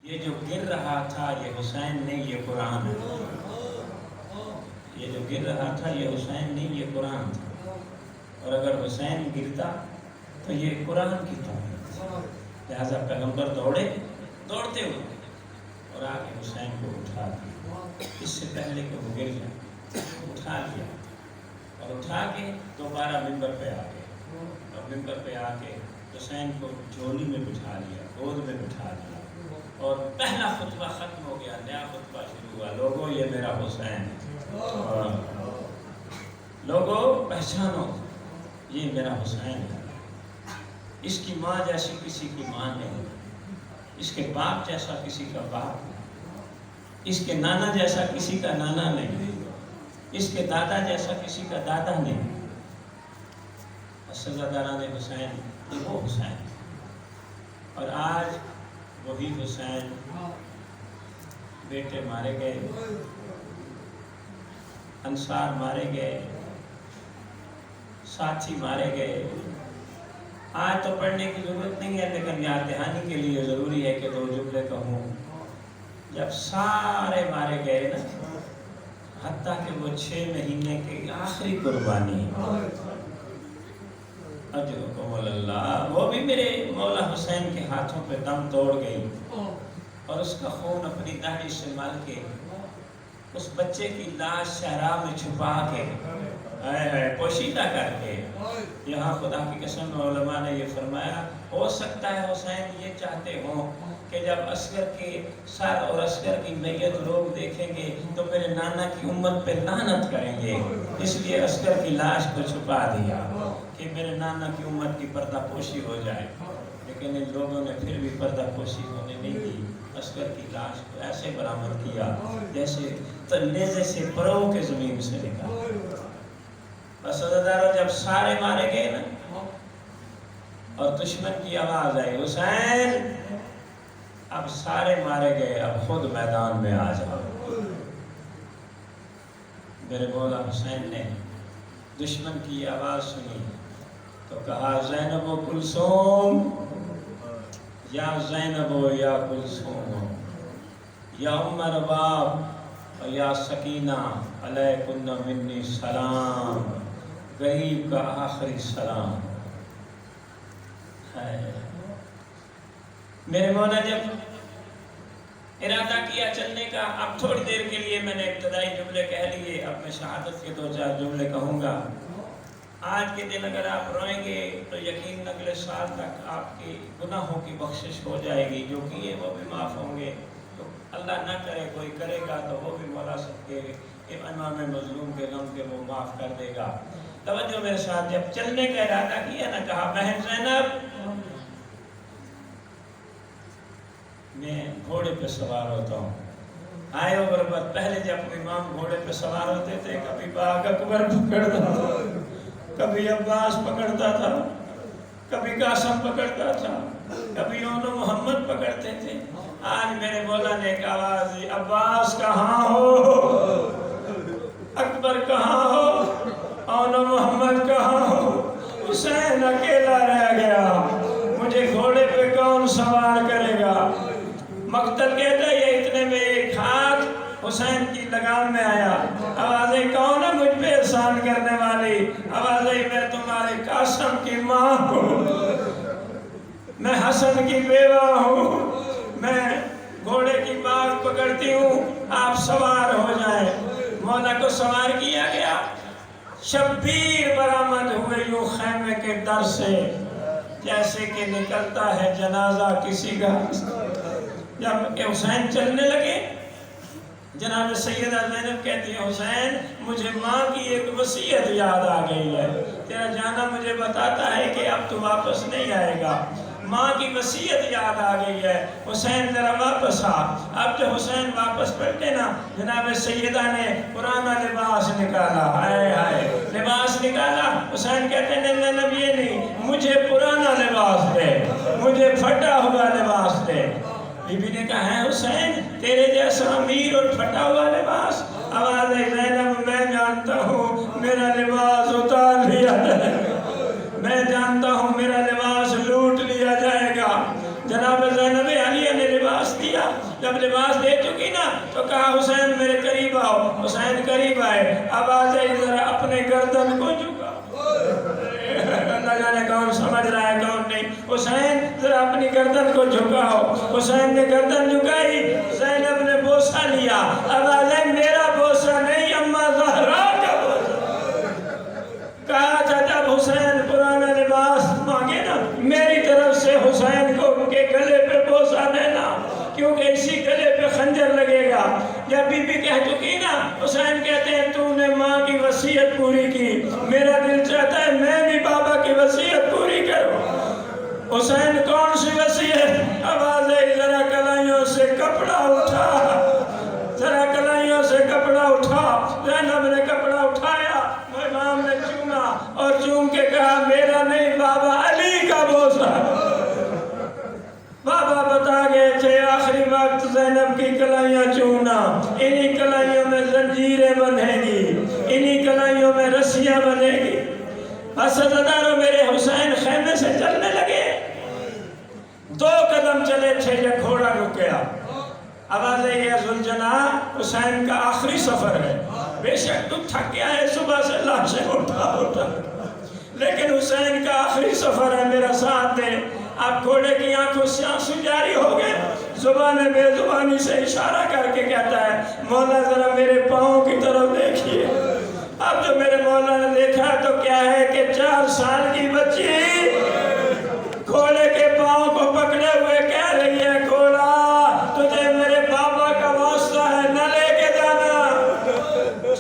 یہ جو گر رہا تھا یہ حسین نہیں، یہ قرآن ہے۔ یہ جو گر رہا تھا یہ حسین نہیں، یہ قرآن تھا۔ اور اگر حسین گرتا تو یہ قرآن کی توہین۔ لہذا پیغمبر دوڑتے ہوئے اور آگے حسین کو اٹھا دیا، اس سے پہلے کہ وہ گر جائے اٹھا لیا، اور اٹھا کے دوبارہ ممبر پہ آ گئے، اور ممبر پہ آ کے حسین کو جھولی میں بٹھا لیا، گود میں بٹھا لیا، اور پہلا خطبہ ختم ہو گیا، نیا خطبہ شروع ہوا۔ لوگوں یہ میرا حسین ہے، لوگوں پہچانو یہ میرا حسین ہے۔ اس کی ماں جیسی کسی کی ماں نہیں، اس کے باپ جیسا کسی کا باپ نہیں، اس کے نانا جیسا کسی کا نانا نہیں، اس کے دادا جیسا کسی کا دادا نہیں۔ سزاداران حسین یہ وہ حسین، اور آج وہی حسین، بیٹے مارے گئے، انصار مارے گئے، ساتھی مارے گئے۔ آج تو پڑھنے کی ضرورت نہیں ہے، لیکن یاد دہانی کے لیے ضروری ہے کہ 2 جملے کہوں۔ جب سارے مارے گئے نا، حتیٰ کہ وہ 6 مہینے کی آخری قربانی، اجرکم اللہ، وہ بھی میرے مولا حسین کے ہاتھوں پہ دم توڑ گئی، اور اس کا خون اپنی داڑھی سے مل کے اس بچے کی لاش صحرا میں چھپا کے پوشیدہ کر کے، یہاں خدا کی قسم علماء نے یہ فرمایا، ہو سکتا ہے حسین یہ چاہتے ہوں کہ جب اصغر کے سر اور اصغر کی میت لوگ دیکھیں گے تو میرے نانا کی امت پہ لعنت کریں گے، اس لیے اصغر کی لاش کو چھپا دیا کہ میرے نانا کی امت کی پردہ پوشی ہو جائے۔ لیکن ان لوگوں نے پھر بھی پردہ پوشی ہونے نہیں دی، اصغر کی لاش کو ایسے برآمد کیا جیسے نیزے سے پرو کے زمین سے نکالا۔ بس عزادارو، جب سارے مارے گئے نا اور دشمن کی آواز آئی، حسین اب سارے مارے گئے، اب خود میدان میں آ جاؤ۔ میرے مولا حسین نے دشمن کی آواز سنی تو کہا، زینب و کلثوم، یا زینب و یا کلثوم، یا ام رباب و یا سکینہ، علیکن منی سلام، غریب کا آخری سلام ہے۔ میرے مولا جب ارادہ کیا چلنے کا، اب تھوڑی دیر کے لیے میں نے ابتدائی جملے کہہ لیے، اب میں شہادت کے 2-4 جملے کہوں گا۔ آج کے دن اگر آپ روئیں گے تو یقین اگلے سال تک آپ کی گناہوں کی بخشش ہو جائے گی، جو کیے وہ بھی معاف ہوں گے، تو اللہ نہ کرے کوئی کرے گا تو وہ بھی مولا سب کے امام مظلوم کے غم کے وہ معاف کر دے گا۔ توجہ میرے ساتھ، جب چلنے کا ارادہ کیا نہ، کہا، بہن زینب میں گھوڑے پہ سوار ہوتا ہوں۔ آئے ہو غربت، پہلے جب امام گھوڑے پہ سوار ہوتے تھے، کبھی باغ اکبر پکڑتا تھا، کبھی عباس پکڑتا تھا، کبھی قاسم پکڑتا تھا، کبھی اونو محمد پکڑتے تھے۔ آج میرے مولا نے ایک آواز دی، عباس کہاں ہو، اکبر کہاں ہو، اونو محمد کہاں ہو، حسین اکیلا رہ گیا، مجھے گھوڑے پہ کون سوار کرے گا؟ مقتل کہتا ہے، یہ اتنے میں ایک ہاتھ حسین کی لگام میں آیا، آوازیں، کون ہے مجھ پہ احسان کرنے والی؟ آوازیں، میں تمہارے قاسم کی ماں ہوں، میں حسن کی بیوہ ہوں، میں گھوڑے کی باغ پکڑتی ہوں، آپ سوار ہو جائیں۔ مولا کو سوار کیا گیا، شبیر برآمد ہوئے یوں خیمے کے در سے جیسے کہ نکلتا ہے جنازہ کسی کا۔ جب حسین چلنے لگے، جناب سیدہ زینب کہتی ہے، حسین مجھے ماں کی ایک وصیت یاد آ گئی ہے، تیرا جانا مجھے بتاتا ہے کہ اب تو واپس نہیں آئے گا، ماں کی وصیت یاد آ گئی ہے، حسین ذرا واپس آ۔ اب جو حسین واپس پلٹے نا، جناب سیدہ نے پرانا لباس نکالا، ہائے ہائے لباس نکالا، حسین کہتے ہیں زینب یہ نہیں، مجھے پرانا لباس دے، مجھے پھٹا ہوا لباس دے۔ بی بی نے کہا، ہے حسین تیرے جیسا امیر اور پھٹا ہوا لباس؟ آواز ہے، زینب میں جانتا ہوں میرا لباس اتار لیا جائے گا، میں جانتا ہوں میرا لباس لوٹ لیا جائے گا۔ جناب زینب عالیہ نے لباس دیا، جب لباس دے چکی نا تو کہا حسین میرے قریب آؤ. حسین قریب آئے. اب آ جائے ذرا اپنے گردن کو جھکا. نہ جانے کون سمجھ رہا ہے کون نہیں. حسین ذرا اپنی گردن کو جھکاؤ. حسین نے گردن جھکائی. زینب نے بوسہ لیا. اب آ جائے میرا بوسہ نہیں اماں زہرا کا بوسہ. کہا تھا جب حسین پرانا لباس مانگے نا میری طرف سے حسین کو ان کے گلے پہ بوسہ دینا کیونکہ اسی گلے پہ خنجر لگے گا. جب بی بی کہہ چکی نا حسین کہتے ہیں تو نے ماں کی وصیت پوری کی. میرا دل چاہتا ہے میں بھی بابا کی وصیت پوری کروں. حسین کون سی وصیت؟ آواز ہے ذرا کلائیوں سے کپڑا اٹھا. ذرا کلائیوں سے کپڑا اٹھا. زینب نے کپڑا اٹھایا. امام نے چوما اور چوم کے کہا میرا نہیں بابا علی کا بوسہ. بابا بتا گئے تھے آخری وقت زینب کی کلائیاں چومنا. انہی کلائیوں میں زنجیریں بندھیں گی. انہی کلائیوں میں رسیاں بندھیں گی. بس عزیزانو میرے حسین خیمے سے چلنے لگے. 2 قدم چلے تھے جب گھوڑا رک گیا. آواز ہے یہ ذوالجناح حسین کا آخری سفر ہے. بے شک تو تھک گیا ہے صبح سے لاشیں اٹھا لیکن حسین کا آخری سفر ہے. میرا ساتھ دے. اب گھوڑے کی آنکھوں سے آنسو جاری ہو گئے. زبان بے زبانی سے اشارہ کر کے کہتا ہے مولا ذرا میرے پاؤں کی طرف دیکھیے. اب جو میرے مولا نے دیکھا تو کیا ہے کہ 4 سال کی بچی گھوڑے کے پاؤں کو پکڑے ہوئے کہہ رہی ہے گھوڑا تجھے میرے بابا کا واسطہ ہے نہ لے کے جانا.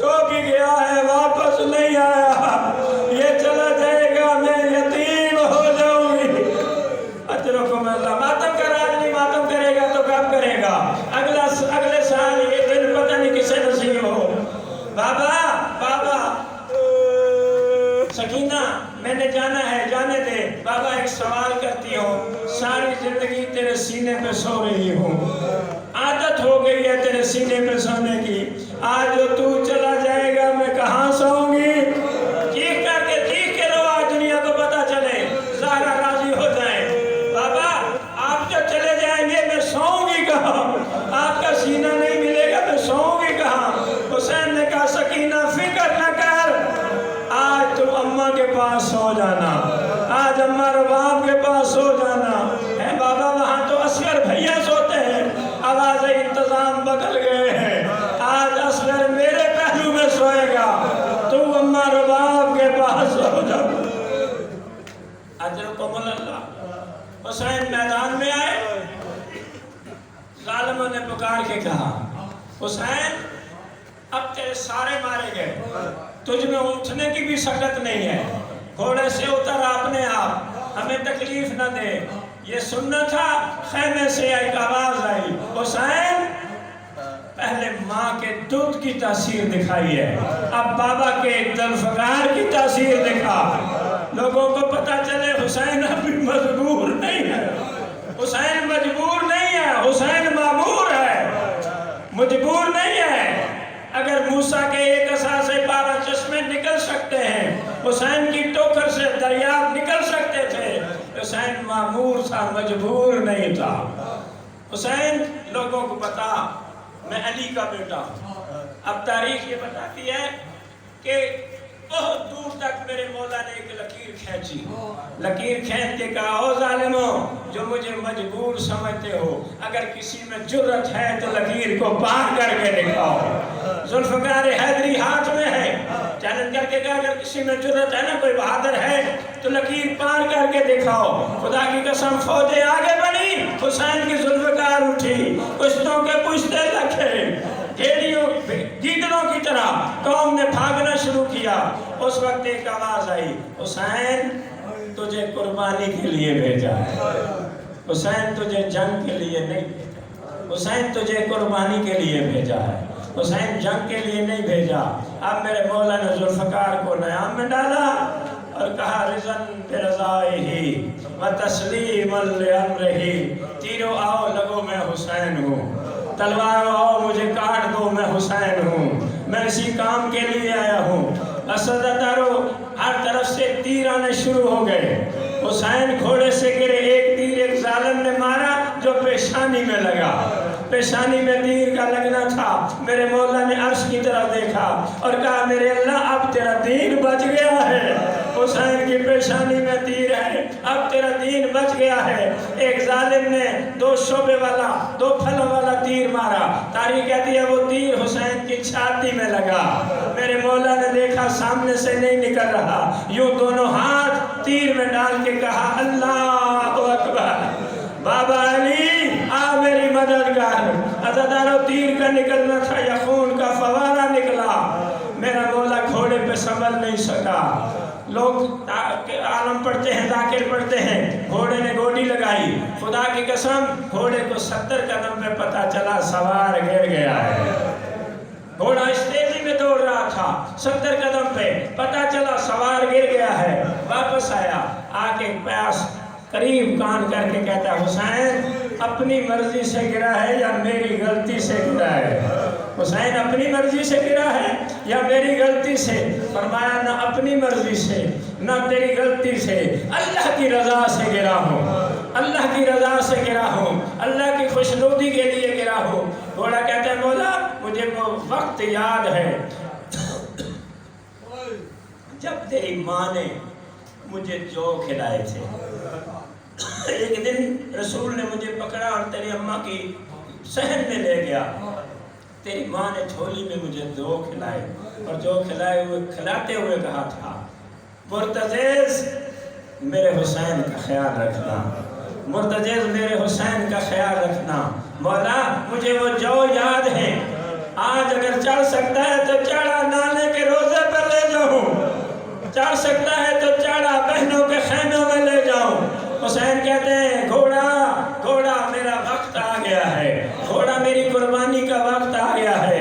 جو بھی گیا ہے واپس نہیں آیا. یہ چلا جائے گا میں یتیم ہو جاؤں گی. اجرکم اللہ. ماتم کر آج نہیں ماتم کرے گا تو کب کرے گا؟ اگلے سال یہ دن پتہ نہیں کسے نصیب ہو. بابا سکینہ میں نے جانا ہے جانے دے. بابا ایک سوال کرتی ہوں. ساری زندگی تیرے سینے پہ سو رہی ہوں. عادت ہو گئی ہے تیرے سینے پہ سونے کی. آج جو تو چلا جائے گا میں کہاں سوؤں گی؟ چیخ کے رو آج دنیا کو پتا چلے. زہرا راضی ہو جائیں. بابا آپ جو چلے جائیں گے میں سوؤں گی کہاں؟ آپ کا سینہ نہیں ملے گا میں سوؤں گی کہاں؟ حسین نے کہا سکینہ فکر نہ کر. آج تم اماں کے پاس سو جانا. آج اماں رباب کے پاس سو جانا. اے بابا وہاں تو اصغر بھیا سوتے ہیں. آواز انتظام بدل گئے ہیں. آج اصغر میرے پہلو میں سوئے گا. تم اماں رباب کے پاس سو جاؤ. اجرکم اللہ. حسین میدان میں آئے. ظالموں نے پکار کے کہا حسین اب تیرے سارے مارے گئے. تجھ میں اٹھنے کی بھی سکت نہیں ہے. گھوڑے سے اتر اپنے آپ. ہمیں تکلیف نہ دے. یہ سننا تھا. خیمے سے ایک آواز آئی حسین پہلے ماں کے دودھ کی تاثیر دکھائی ہے. اب بابا کے ذوالفقار کی تاثیر دکھا. لوگوں کو پتا چلے حسین ابھی مجبور نہیں ہے. حسین مجبور نہیں ہے. حسین معمور ہے. مجبور نہیں ہے. اگر موسیٰ کے ایک عصا سے 12 چشمے نکل سکتے ہیں حسین کی ٹوکر سے دریاب نکل سکتے تھے. حسین معمور تھا مجبور نہیں تھا. حسین لوگوں کو بتا میں علی کا بیٹا ہوں. اب تاریخ یہ بتاتی ہے کہ بہت دور تک میرے مولا نے ایک لکیر کھینچی. لکیر کھینچ کے کہا او ظالموں جو مجھے مجبور سمجھتے ہو اگر کسی میں جرت ہے تو لکیر کو پار کر کے دکھاؤ. ذوالفقار حیدری ہاتھ میں ہے. چیلنج کر کے کہا اگر کسی میں جرت ہے نا کوئی بہادر ہے تو لکیر پار کر کے دکھاؤ. خدا کی قسم فوجیں آگے بڑھی. حسین کی ذوالفقار اٹھی. پشتوں کے پشتے رکھے. گیدڑوں کی طرح قوم نے بھاگنا شروع کیا. اس وقت ایک آواز آئی حسین تجھے قربانی کے لیے بھیجا ہے. حسین تجھے جنگ کے لیے نہیں. حسین تجھے قربانی کے لیے بھیجا ہے. حسین جنگ کے لیے نہیں بھیجا. اب میرے مولا نے ذوالفقار کو نیام میں ڈالا اور کہا رضن برضائہ و تسلیما لامرہ. تیرو آؤ لگو میں حسین ہوں. تلوار آؤ مجھے کاٹ دو میں حسین ہوں. میں اسی کام کے لیے آیا ہوں. اسدارو ہر طرف سے تیر آنے شروع ہو گئے. حسین گھوڑے سے گرے. ایک تیر ایک ظالم نے مارا جو پیشانی میں لگا. پیشانی میں تیر کا لگنا تھا، میرے مولا نے عرش کی طرف دیکھا اور کہا میرے اللہ اب تیرا دین بچ گیا ہے۔ حسین کی پیشانی میں تیر ہے، اب تیرا دین بچ گیا ہے۔ ایک ظالم نے 2 شعبے والا 2 پھلوں والا تیر مارا، تاریخ کہتی ہے وہ تیر حسین کی چھاتی میں لگا۔ میرے مولا نے دیکھا سامنے سے نہیں نکل رہا، یوں دونوں ہاتھ تیر میں ڈال کے کہا اللہ اکبر، بابا علی آ میری مدد کر۔ عزادارو تیر کا نکلنا تھا یا خون کا فوارہ نکلا۔ میرا مولا گھوڑے پہ سنبھل نہیں سکا۔ لوگ عالم پڑھتے ہیں، ذاکر پڑھتے ہیں، گھوڑے نے گوڈی لگائی، خدا کی قسم گھوڑے کو 70 قدم پہ پتہ چلا سوار گر گیا ہے۔ گھوڑا اس تیزی میں دوڑ رہا تھا، 70 قدم پہ پتہ چلا سوار گر گیا ہے۔ واپس آیا، آ کے پیاس قریب کان کر کے کہتا ہے حسین اپنی مرضی سے گرا ہے یا میری غلطی سے گرا ہے؟ حسین اپنی مرضی سے گرا ہے یا میری غلطی سے؟ فرمایا نہ اپنی مرضی سے نہ تیری غلطی سے، اللہ کی رضا سے گرا ہوں، اللہ کی رضا سے گرا ہوں، اللہ کی خوشنودی کے لیے گرا ہوں۔ گھوڑا کہتا ہے مولا مجھے وہ وقت یاد ہے جب تیری ماں نے مجھے جو کھلائے تھے۔ ایک دن رسول نے مجھے پکڑا اور تیری اماں کی صحن میں لے گیا، تیری ماں نے جھولی میں مجھے جو کھلائے اور جو کھلائے ہوئے کھلاتے ہوئے کہا تھا مرتضیز میرے حسین کا خیال رکھنا، مرتضیز میرے حسین کا خیال رکھنا۔ مولا مجھے وہ جو یاد ہے، آج اگر چڑھ سکتا ہے تو چڑھا، نانے کے روزے پر لے جاؤں، چڑھ سکتا ہے تو چڑھا، بہنوں کے خیموں میں لے جاؤں۔ حسین کہتے ہیں گھوڑا میرا وقت آ گیا ہے، گھوڑا میری قربانی کا وقت آ گیا ہے۔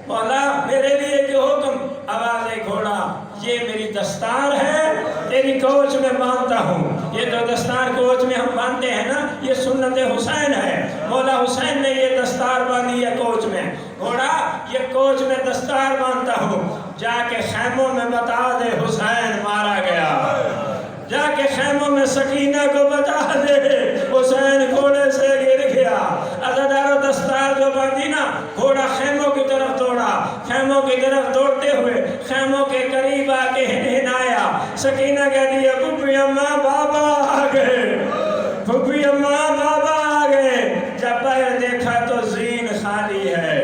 مولا میرے لیے کہ حکم، آواز گھوڑا یہ میری دستار ہے، تیری کوچ میں باندھتا ہوں۔ یہ جو دستار کوچ میں ہم باندھتے ہیں نا، یہ سنت حسین ہے۔ مولا حسین نے یہ دستار باندھی ہے کوچ میں، گھوڑا یہ کوچ میں دستار باندھتا ہوں، جا کے خیموں میں بتا دے حسین مارا گیا، جا کے خیموں میں سکینہ کو بتا دے حسین گھوڑے سے گر گیا۔ عزادارو دستار جو باندھی نا، گھوڑا خیموں کی طرف دوڑا، خیموں کی طرف دوڑتے ہوئے خیموں کے قریب آ کے ہنایا۔ سکینہ کہتی ہے پھپھی اماں بابا آ گئے، پھپھی اماں بابا آ گئے۔ جب باہر دیکھا تو زین خالی ہے،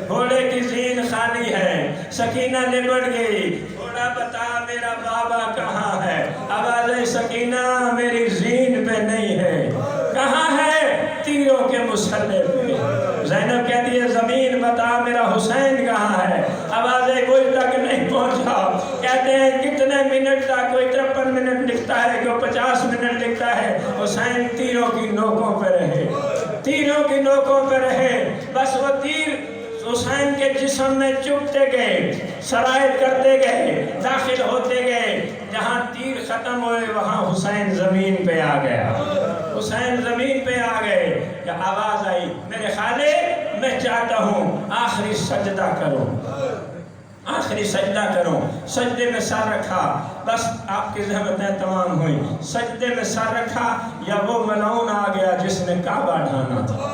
گھوڑے کی زین خالی ہے۔ سکینہ لپٹ گئی، گھوڑا بتا میرا بابا کہاں ہے؟ آواز سکینہ میری زین پہ نہیں ہے، کہاں ہے؟ تیروں کے مسلح پہ۔ زینب کہتی ہے زمین بتا میرا حسین کہاں ہے؟ آواز کوئی تک نہیں پہنچا۔ کہتے ہیں کتنے منٹ تک، کوئی 53 منٹ لکھتا ہے، کوئی 50 منٹ لکھتا ہے، حسین تیروں کی نوکوں پہ رہے، تیروں کی نوکوں پہ رہے۔ بس وہ تیر حسین کے جسم میں چپتے گئے، سرائت کرتے گئے، داخل ہوتے گئے۔ جہاں تیر ختم ہوئے وہاں حسین زمین پہ آ گیا، حسین زمین پہ آ گئے۔ یا آواز آئی میرے خالق میں چاہتا ہوں آخری سجدہ کروں، آخری سجدہ کروں۔ سجدے میں سر رکھا، بس آپ کی زحمتیں تمام ہوئی۔ سجدے میں سر رکھا یا وہ ملعون آ گیا جس نے کعبہ ڈھانا تھا۔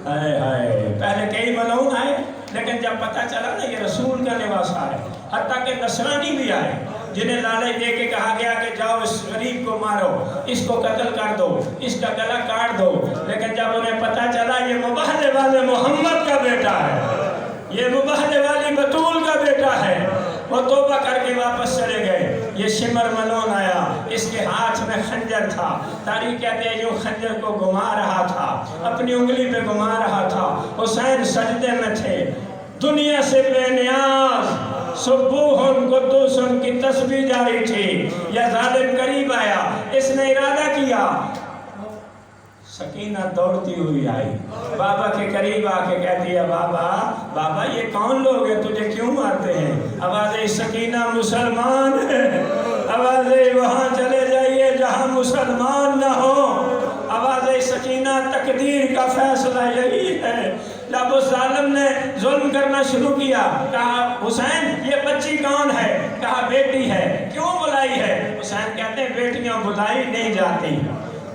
ہائے ہائے، پہلے کئی ملعون آئے، لیکن جب پتہ چلا نا یہ رسول کا لباسا ہے، حتیٰ کہ نصرانی بھی آئے جنہیں لالچ دے کے کہا گیا کہ جاؤ اس غریب کو مارو، اس کو قتل کر دو، اس کا گلا کاٹ دو۔ لیکن جب انہیں پتہ چلا یہ مباہلے والے محمد کا بیٹا ہے، یہ مباہلے والی بطول کا بیٹا ہے، وہ توبہ کر کے واپس چلے گئے۔ یہ شمر ملون آیا، اس کے ہاتھ میں خنجر تھا، تاریخ کہتے ہیں جو خنجر کو گھما رہا تھا، اپنی انگلی پہ گھما رہا تھا۔ حسین سجدے میں تھے، دنیا سے بے نیاز سبوح قدوس کی تسبیح جاری تھی۔ یا ظالم قریب آیا، اس نے ارادہ کیا، سکینہ دوڑتی ہوئی آئی، بابا کے قریب آ کے کہتی ہے بابا یہ کون لوگ ہیں، تجھے کیوں مارتے ہیں؟ آواز سکینہ مسلمان ہے، آواز وہاں چلے جائیے جہاں مسلمان نہ ہو۔ آواز سکینہ تقدیر کا فیصلہ یہی ہے۔ جب اس ظالم نے ظلم کرنا شروع کیا، کہا حسین یہ بچی کون ہے؟ کہا بیٹی ہے، کیوں بلائی ہے؟ حسین کہتے ہیں بیٹیاں بلائی نہیں جاتی،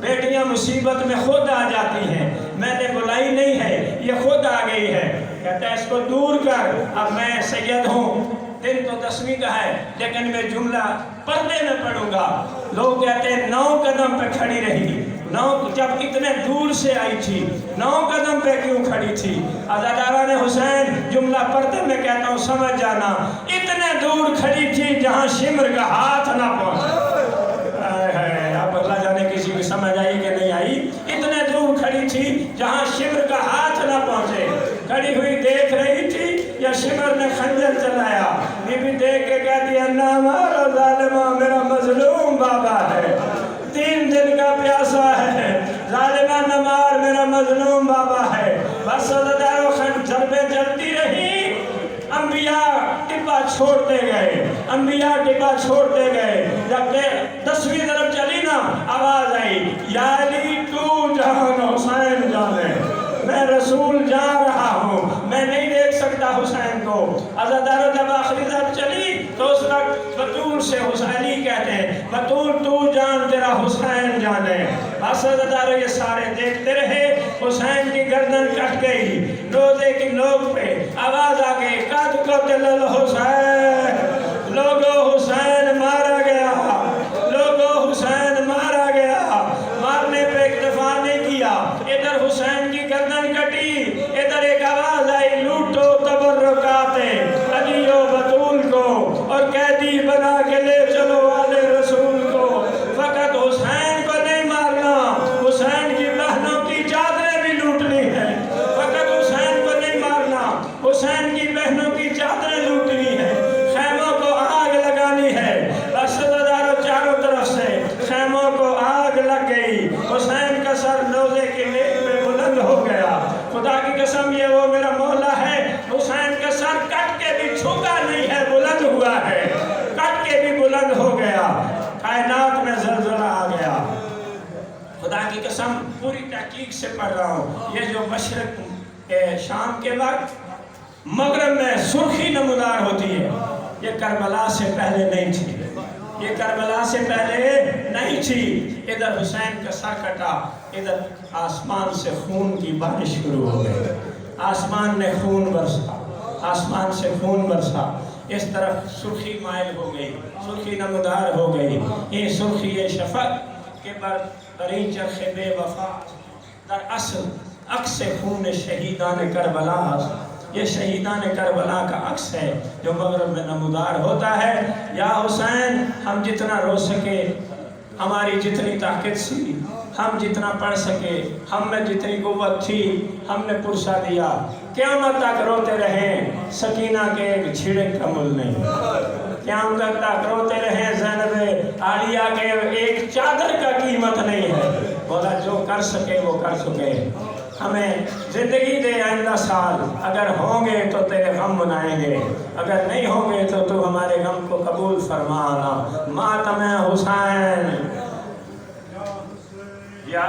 بیٹیاں مصیبت میں خود آ جاتی ہیں۔ میں نے بلائی نہیں ہے، یہ خود آ گئی ہے۔ کہتا ہے اس کو دور کر، اب میں سید ہوں۔ دن تو 10ویں کا ہے لیکن میں جملہ پردے میں پڑھوں گا۔ لوگ کہتے ہیں 9 قدم پہ کھڑی رہی، جب اتنے دور سے آئی تھی 9 قدم پہ کیوں کھڑی تھی؟ عزاداران حسین جملہ پردے میں کہتا ہوں سمجھ جانا، اتنے دور کھڑی تھی جہاں شمر کا ہاتھ نہ پہنچے۔ اب اللہ جانے کسی کو سمجھ آئی کہ نہیں آئی؟ اتنے دور کھڑی تھی جہاں شمر کا ہاتھ نہ پہنچے۔ کھڑی ہوئی دیکھ رہی تھی یا شمر نے خنجر چلایا؟ بی بی دیکھ کے کہتی ہے نہ مارو ظالمہ، میرا مظلوم بابا ہے، 3 دن کا پیاسا ہے، ظالمہ نہ مار، میرا مظلوم بابا ہے۔ بس عزادارو خنجر پہ جلتی رہی۔ انبیاء ٹپا چھوڑتے گئے، انبیاء ٹپا چھوڑتے گئے۔ جب 10ویں طرف چلی نا، آواز آئی یا علی تو جہان حسین جانے، میں رسول جا رہا ہوں، میں نہیں دیکھ سکتا حسین کو۔ عزادارو جب آخری طرف چلی تو اس وقت بطول سے حسینی کہتے ہیں، بطول تو جان تیرا حسین جانے۔ بس عزادارو یہ سارے دیکھتے رہے، حسین کی گردن کٹ گئی، روزے کی نوک پہ آواز آ گئی قد قتل الحسین، لوگو حسین مارا گیا، لوگو حسین مارا گیا۔ مارنے پہ اکتفا نہیں کیا، ادھر حسین کی گردن کٹی، ادھر ایک آواز آئی لوٹو تبرکات علی و بطول کو اور قیدی بنا کے لے چلو والے رسول کو۔ فقط حسین کو نہیں مارنا، حسین کی بہنوں کی چادریں بھی لوٹنی ہیں۔ فقط حسین کو نہیں مارنا، حسین کی بہنوں کی چادریں لوٹنی ہیں، خیموں کو آگ لگانی ہے۔ بس عزادارو چاروں طرف سے خیموں کو آگ لگ گئی، حسین کا سر روزے کی نیک میں بلند ہو گیا۔ خدا کی قسم یہ وہ میرا مولا ہے، حسین کا سر کٹ کے بھی چھوٹا نہیں ہے، بلند ہوا ہے، کٹ کے بھی بلند ہو گیا۔ کائنات میں زلزلہ آ گیا۔ خدا کی قسم پوری تحقیق سے پڑھ رہا ہوں، یہ جو مشرق شام کے وقت مغرب میں سرخی نمودار ہوتی ہے، یہ کربلا سے پہلے نہیں تھی، یہ کربلا سے پہلے نہیں تھی۔ ادھر حسین کا سر کٹا، ادھر آسمان سے خون کی بارش شروع ہو گئی، آسمان نے خون برسا، آسمان سے خون برسا۔ اس طرف سرخی مائل ہو گئی، سرخی نمودار ہو گئی۔ یہ سرخی شفق کے برترین چرخ بے وفا در اصل عکس خون شہیدان کربلا، یہ شہیدان کربلا کا عکس ہے جو مغرب میں نمودار ہوتا ہے۔ یا حسین ہم جتنا رو سکے، ہماری جتنی طاقت سی، ہم جتنا پڑھ سکے، ہم میں جتنی قوت تھی ہم نے پرسا دیا۔ قیامت تک روتے رہیں سکینہ کے ایک چھڑک کا مل نہیں، قیامت تک روتے رہیں زینب عالیہ کے ایک چادر کا قیمت نہیں ہے۔ بولا جو کر سکے وہ کر سکے، ہمیں زندگی دے آئندہ سال، اگر ہوں گے تو تیرے غم منائیں گے، اگر نہیں ہوں گے تو تو ہمارے غم کو قبول فرمانا۔ ماتم حسین